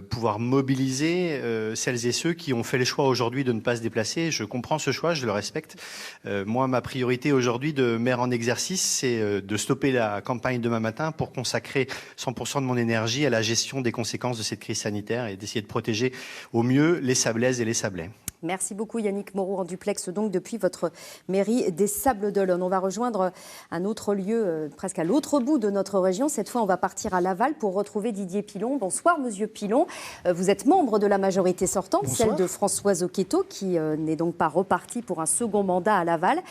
pouvoir mobiliser celles et ceux qui ont fait le choix aujourd'hui de ne pas se déplacer. Je comprends ce choix, je le respecte. Moi, ma priorité aujourd'hui de maire en exercice, c'est de stopper la campagne demain matin pour consacrer 100% de mon énergie à la gestion des conséquences de cette crise sanitaire et d'essayer de protéger au mieux les Sablaises et les Sablais. Merci beaucoup Yannick Moreau en duplex donc depuis votre mairie des Sables-d'Olonne. On va rejoindre un autre lieu presque à l'autre bout de notre région. Cette fois on va partir à Laval pour retrouver Didier Pilon. Bonsoir Monsieur Pilon. Vous êtes membre de la majorité sortante, Bonsoir. Celle de Françoise Oqueto qui n'est donc pas reparti pour un second mandat à Laval.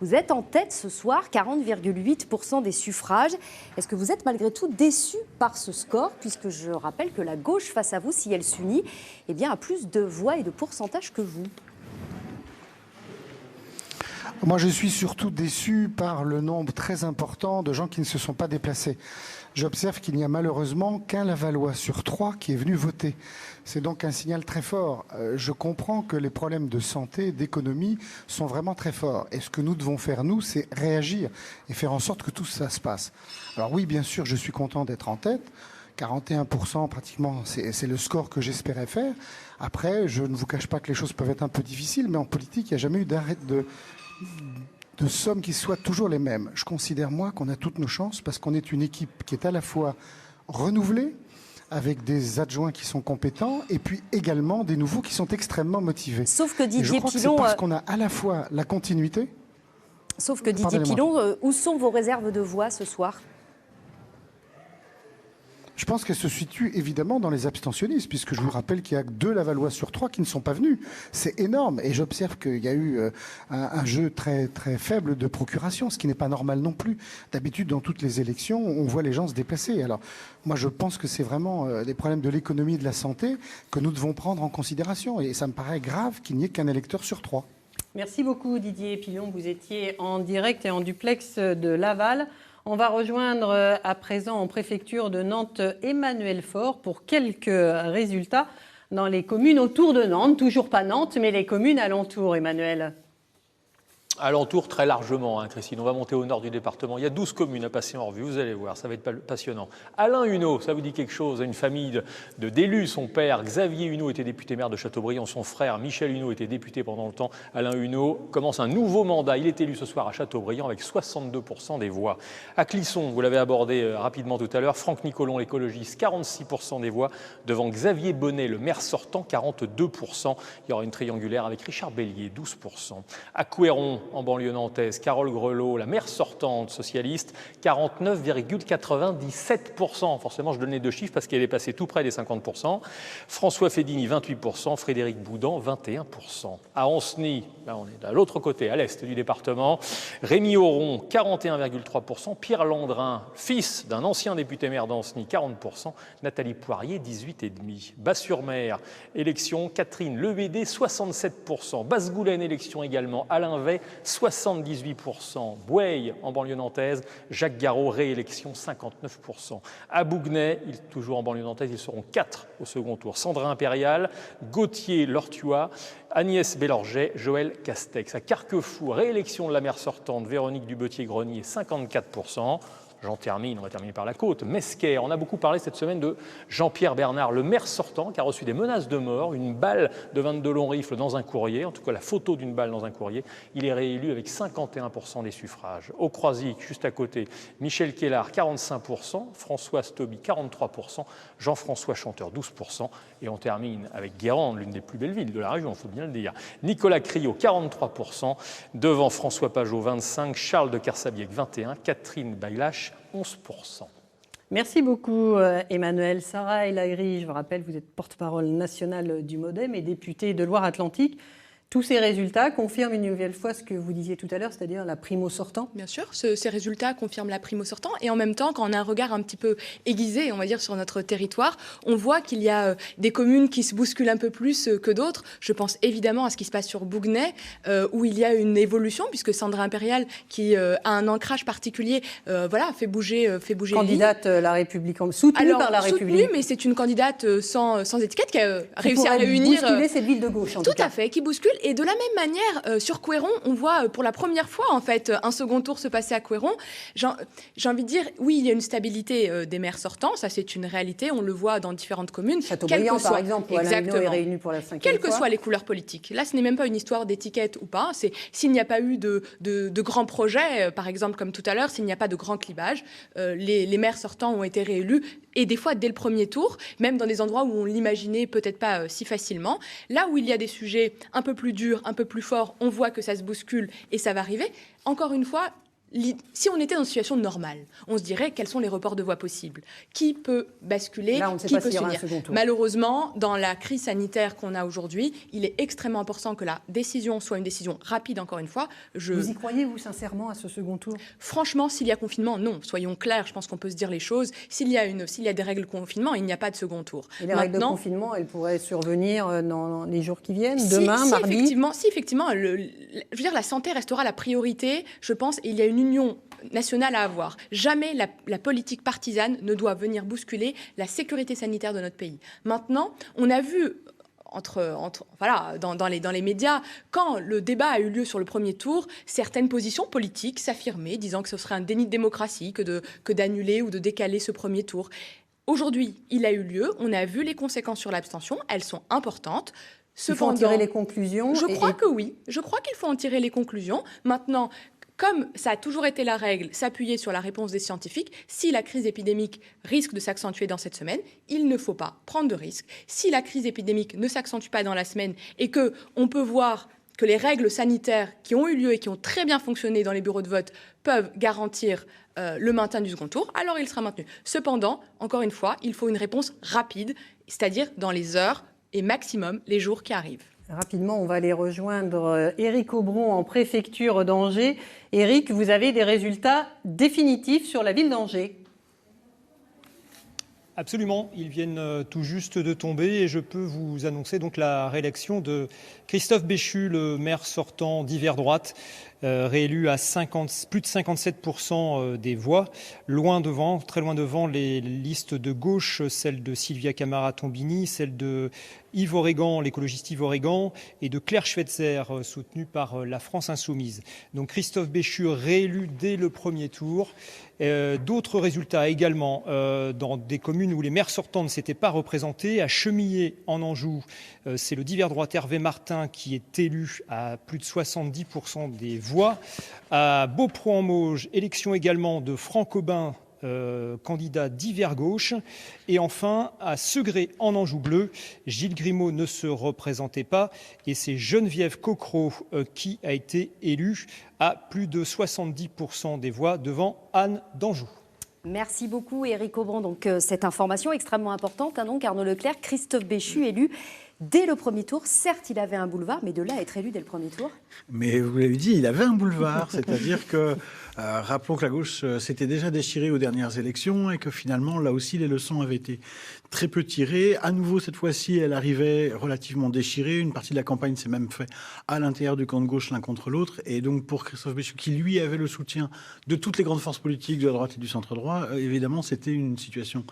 Vous êtes en tête ce soir, 40,8% des suffrages. Est-ce que vous êtes malgré tout déçu par ce score, puisque je rappelle que la gauche face à vous, si elle s'unit, eh bien, a plus de voix et de pourcentage que vous? Moi, je suis surtout déçu par le nombre très important de gens qui ne se sont pas déplacés. J'observe qu'il n'y a malheureusement qu'un Lavallois sur 3 qui est venu voter. C'est donc un signal très fort. Je comprends que les problèmes de santé, d'économie sont vraiment très forts. Et ce que nous devons faire, nous, c'est réagir et faire en sorte que tout ça se passe. Alors oui, bien sûr, je suis content d'être en tête. 41% pratiquement, c'est le score que j'espérais faire. Après, je ne vous cache pas que les choses peuvent être un peu difficiles, mais en politique, il n'y a jamais eu d'arrêt de sommes qui soient toujours les mêmes. Je considère, moi, qu'on a toutes nos chances parce qu'on est une équipe qui est à la fois renouvelée, avec des adjoints qui sont compétents, et puis également des nouveaux qui sont extrêmement motivés. Sauf que Didier Pilon... C'est parce qu'on a à la fois la continuité... Sauf que Didier Pilon, où sont vos réserves de voix ce soir ? Je pense qu'elle se situe évidemment dans les abstentionnistes, puisque je vous rappelle qu'il y a 2 Lavallois sur 3 qui ne sont pas venus. C'est énorme. Et j'observe qu'il y a eu un jeu très, très faible de procuration, ce qui n'est pas normal non plus. D'habitude, dans toutes les élections, on voit les gens se déplacer. Alors, moi, je pense que c'est vraiment des problèmes de l'économie et de la santé que nous devons prendre en considération. Et ça me paraît grave qu'il n'y ait qu'un électeur sur 3. Merci beaucoup Didier Pilon. Vous étiez en direct et en duplex de Laval. On va rejoindre à présent en préfecture de Nantes Emmanuel Faure pour quelques résultats dans les communes autour de Nantes. Toujours pas Nantes, mais les communes alentours, Emmanuel. Alentour très largement, hein, Christine. On va monter au nord du département. Il y a 12 communes à passer en revue, vous allez voir, ça va être passionnant. Alain Huneau, ça vous dit quelque chose? Une famille d'élus. Son père, Xavier Huneau, était député maire de Châteaubriand. Son frère, Michel Huneau, était député pendant le temps. Alain Huneau commence un nouveau mandat. Il est élu ce soir à Châteaubriand avec 62% des voix. À Clisson, vous l'avez abordé rapidement tout à l'heure, Franck Nicolon, l'écologiste, 46% des voix, devant Xavier Bonnet, le maire sortant, 42%. Il y aura une triangulaire avec Richard Bellier, 12%. À Couéron, en banlieue nantaise, Carole Grelot, la maire sortante socialiste, 49,97%. Forcément, je donne les 2 chiffres parce qu'elle est passée tout près des 50%. François Fédini, 28%. Frédéric Boudan, 21%. À Ancenis, là on est à l'autre côté, à l'est du département, Rémi Auron, 41,3%. Pierre Landrin, fils d'un ancien député maire d'Ancenis, 40%. Nathalie Poirier, 18,5%. Bas-sur-Mer, élection, Catherine Lebédé, 67%. Basse-Goulaine, élection également, Alain Vey, 78%. Boueil, en banlieue nantaise, Jacques Garot, réélection, 59%. À Bouguenais, toujours en banlieue nantaise, ils seront 4 au second tour. Sandra Impérial, Gauthier Lortua, Agnès Bélorget, Joël Castex. À Carquefou, réélection de la maire sortante, Véronique Dubetier-Grenier, 54%. On va terminer par la côte. Mesquer, on a beaucoup parlé cette semaine de Jean-Pierre Bernard, le maire sortant, qui a reçu des menaces de mort, une balle de 22 longs rifles dans un courrier, en tout cas la photo d'une balle dans un courrier. Il est réélu avec 51% des suffrages. Au Croisic, juste à côté, Michel Kellard, 45%, Françoise Toby, 43%, Jean-François Chanteur, 12%. Et on termine avec Guérande, l'une des plus belles villes de la région, il faut bien le dire. Nicolas Criot, 43%, devant François Pajot, 25%, Charles de Kersabiec, 21%, Catherine Bailache, 11%. Merci beaucoup Emmanuel. Sarah El Haïry, je vous rappelle, vous êtes porte-parole nationale du MoDem et députée de Loire-Atlantique. Tous ces résultats confirment une nouvelle fois ce que vous disiez tout à l'heure, c'est-à-dire la prime au sortant. Bien sûr, ces résultats confirment la prime au sortant. Et en même temps, quand on a un regard un petit peu aiguisé, on va dire, sur notre territoire, on voit qu'il y a des communes qui se bousculent un peu plus que d'autres. Je pense évidemment à ce qui se passe sur Bouguenais, où il y a une évolution, puisque Sandra Impérial, qui a un ancrage particulier, fait bouger candidate La République, soutenue par La République. Soutenue, mais c'est une candidate sans étiquette qui a réussi à réunir... bousculer cette ville de gauche, en tout cas. Tout à fait, qui bouscule. Et de la même manière, sur Couéron, on voit pour la première fois, en fait, un second tour se passer à Couéron. J'ai envie de dire, oui, il y a une stabilité des maires sortants, ça c'est une réalité, on le voit dans différentes communes. Châteaubriand, par exemple, où Alain Huneau est réélu pour la 5e fois. Quelles que soient les couleurs politiques. Là, ce n'est même pas une histoire d'étiquette ou pas, c'est s'il n'y a pas eu de grands projets, par exemple, comme tout à l'heure, s'il n'y a pas de grands clivages, les maires sortants ont été réélus et des fois dès le premier tour, même dans des endroits où on l'imaginait peut-être pas si facilement. Là où il y a des sujets un peu plus durs, un peu plus forts, on voit que ça se bouscule et ça va arriver. Encore une fois, si on était dans une situation normale, on se dirait quels sont les reports de voix possibles. Qui peut basculer, là, on ne sait qui pas peut s'il y aura un s'unir. second tour. Malheureusement, dans la crise sanitaire qu'on a aujourd'hui, il est extrêmement important que la décision soit une décision rapide, encore une fois. Vous y croyez, vous, sincèrement, à ce second tour? Franchement, s'il y a confinement, non. Soyons clairs, je pense qu'on peut se dire les choses. S'il y a des règles de confinement, il n'y a pas de second tour. Et les règles de confinement, elles pourraient survenir dans les jours qui viennent, demain, mardi? Effectivement, je veux dire, la santé restera la priorité, je pense, et il y a une union nationale à avoir. Jamais la politique partisane ne doit venir bousculer la sécurité sanitaire de notre pays. Maintenant, on a vu dans les médias, quand le débat a eu lieu sur le premier tour, certaines positions politiques s'affirmaient, disant que ce serait un déni de démocratie que d'annuler ou de décaler ce premier tour. Aujourd'hui, il a eu lieu, on a vu les conséquences sur l'abstention, elles sont importantes. Il faut en tirer les conclusions. Je crois que oui, je crois qu'il faut en tirer les conclusions. Maintenant, comme ça a toujours été la règle, s'appuyer sur la réponse des scientifiques, si la crise épidémique risque de s'accentuer dans cette semaine, il ne faut pas prendre de risques. Si la crise épidémique ne s'accentue pas dans la semaine et qu'on peut voir que les règles sanitaires qui ont eu lieu et qui ont très bien fonctionné dans les bureaux de vote peuvent garantir le maintien du second tour, alors il sera maintenu. Cependant, encore une fois, il faut une réponse rapide, c'est-à-dire dans les heures et maximum les jours qui arrivent. Rapidement, on va aller rejoindre Éric Aubron en préfecture d'Angers. Éric, vous avez des résultats définitifs sur la ville d'Angers? Absolument, ils viennent tout juste de tomber et je peux vous annoncer donc la réélection de Christophe Béchu, le maire sortant d'Hiver Droite, réélu à plus de 57% des voix, très loin devant les listes de gauche, celle de Sylvia Camara-Tombini, celle de Yves Oregan, l'écologiste Yves Oregan, et de Claire Schweitzer, soutenue par la France Insoumise. Donc Christophe Béchu réélu dès le premier tour. D'autres résultats également dans des communes où les maires sortants ne s'étaient pas représentés. À Chemillé, en Anjou, c'est le d'Hiver Droite Hervé Martin qui est élu à plus de 70% des voix. À Beaupro-en-Mauges, élection également de Franck Aubin, candidat d'Hiver Gauche. Et enfin, à Segré, en Anjou Bleu, Gilles Grimaud ne se représentait pas et c'est Geneviève Coquereau qui a été élue à plus de 70% des voix devant Anne d'Anjou. Merci beaucoup Éric Aubron. Donc cette information extrêmement importante, donc Arnaud Leclerc, Christophe Béchu élu dès le premier tour. Certes, il avait un boulevard, mais de là à être élu dès le premier tour. Mais vous l'avez dit, il avait un boulevard, c'est-à-dire que rappelons que la gauche s'était déjà déchirée aux dernières élections et que finalement, là aussi, les leçons avaient été très peu tirées. À nouveau, cette fois-ci, elle arrivait relativement déchirée. Une partie de la campagne s'est même faite à l'intérieur du camp de gauche, l'un contre l'autre. Et donc, pour Christophe Béchu, qui lui avait le soutien de toutes les grandes forces politiques de la droite et du centre-droit, évidemment, c'était une situation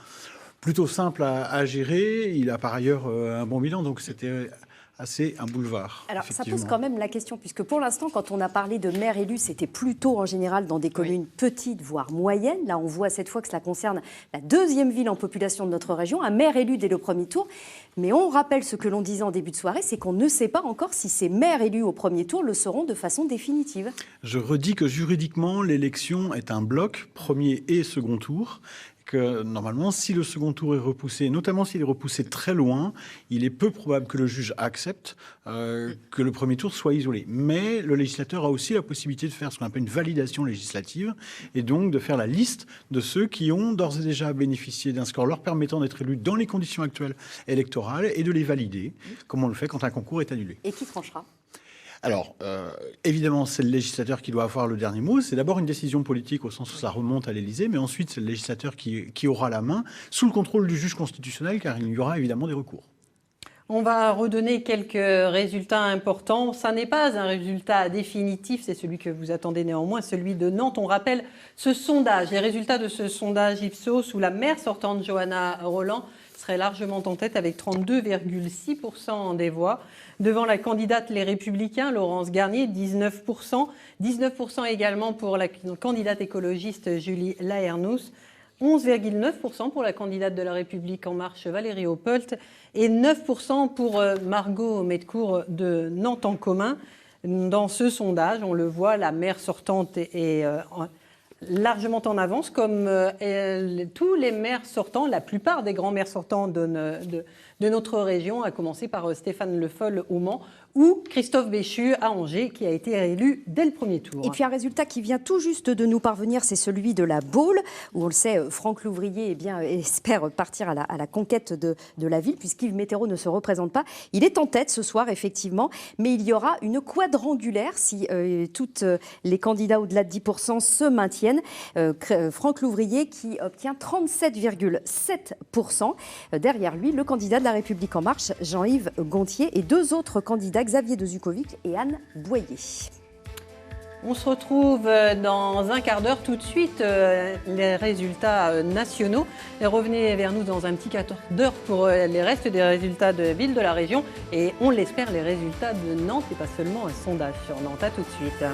plutôt simple à gérer. Il a par ailleurs un bon bilan, donc c'était assez un boulevard. Alors ça pose quand même la question, puisque pour l'instant, quand on a parlé de maires élus, c'était plutôt en général dans des communes petites, voire moyennes. Là, on voit cette fois que cela concerne la deuxième ville en population de notre région, un maire élu dès le premier tour. Mais on rappelle ce que l'on disait en début de soirée, c'est qu'on ne sait pas encore si ces maires élus au premier tour le seront de façon définitive. Je redis que juridiquement, l'élection est un bloc, premier et second tour. Que normalement, si le second tour est repoussé, notamment s'il est repoussé très loin, il est peu probable que le juge accepte que le premier tour soit isolé. Mais le législateur a aussi la possibilité de faire ce qu'on appelle une validation législative et donc de faire la liste de ceux qui ont d'ores et déjà bénéficié d'un score leur permettant d'être élus dans les conditions actuelles électorales et de les valider, comme on le fait quand un concours est annulé. Et qui tranchera ? Alors, évidemment, c'est le législateur qui doit avoir le dernier mot. C'est d'abord une décision politique au sens où ça remonte à l'Élysée, mais ensuite, c'est le législateur qui aura la main, sous le contrôle du juge constitutionnel, car il y aura évidemment des recours. On va redonner quelques résultats importants. Ça n'est pas un résultat définitif, c'est celui que vous attendez néanmoins, celui de Nantes. On rappelle ce sondage, les résultats de ce sondage Ipsos, où la maire sortante, Johanna Roland, serait largement en tête avec 32,6% des voix. Devant la candidate Les Républicains, Laurence Garnier, 19%. 19% également pour la candidate écologiste Julie Laernous. 11,9% pour la candidate de La République En Marche, Valérie Oppolt. Et 9% pour Margot Metcourt de Nantes en commun. Dans ce sondage, on le voit, la maire sortante est largement en avance, comme tous les maires sortants, la plupart des grands maires sortants de notre région, à commencer par Stéphane Le Foll au Mans, ou Christophe Béchu à Angers, qui a été élu dès le premier tour. Et puis un résultat qui vient tout juste de nous parvenir, c'est celui de la Baule, où on le sait, Franck Louvrier espère partir à la conquête de la ville, puisqu'Yves Météro ne se représente pas. Il est en tête ce soir, effectivement, mais il y aura une quadrangulaire si toutes les candidats au-delà de 10% se maintiennent. Franck Louvrier qui obtient 37,7%. Derrière lui, le candidat de La République En Marche, Jean-Yves Gontier, et deux autres candidats, Xavier Dezukovic et Anne Boyer. On se retrouve dans un quart d'heure, tout de suite, les résultats nationaux. Et revenez vers nous dans un petit quart d'heure pour les restes des résultats de villes de la région. Et on l'espère, les résultats de Nantes et pas seulement un sondage sur Nantes. À tout de suite.